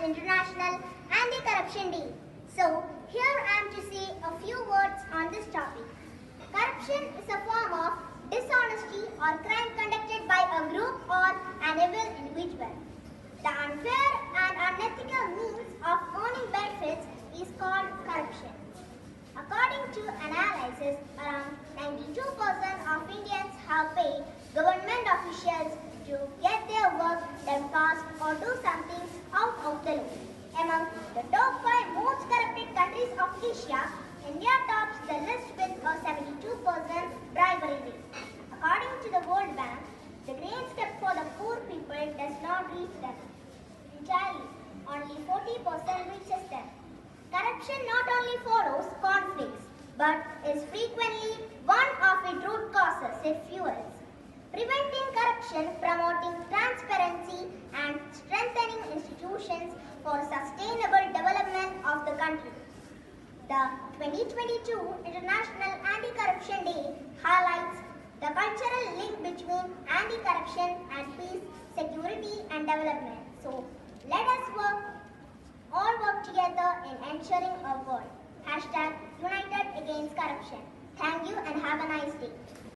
International Anti-Corruption Day. So, here I am to say a few words on this topic. Corruption is a form of dishonesty or crime conducted by a group or an evil individual. The unfair and unethical means of earning benefits is called corruption. According to analysis, around 92% of Indians have paid government officials to get their work done fast or do something out of the law. Among the top 5 most corrupted countries of Asia, India tops the list with a 72% bribery rate. According to the World Bank, the grains kept for the poor people does not reach them entirely. Only 40% reaches them. Corruption not only follows conflicts, but is frequently one of its root causes it fuels. Preventing corruption, promoting transparency, and strengthening institutions for sustainable development of the country. The 2022 International Anti-Corruption Day highlights the cultural link between anti-corruption and peace, security, and development. So, let us all work together in ensuring a world. #United Against Corruption. Thank you and have a nice day.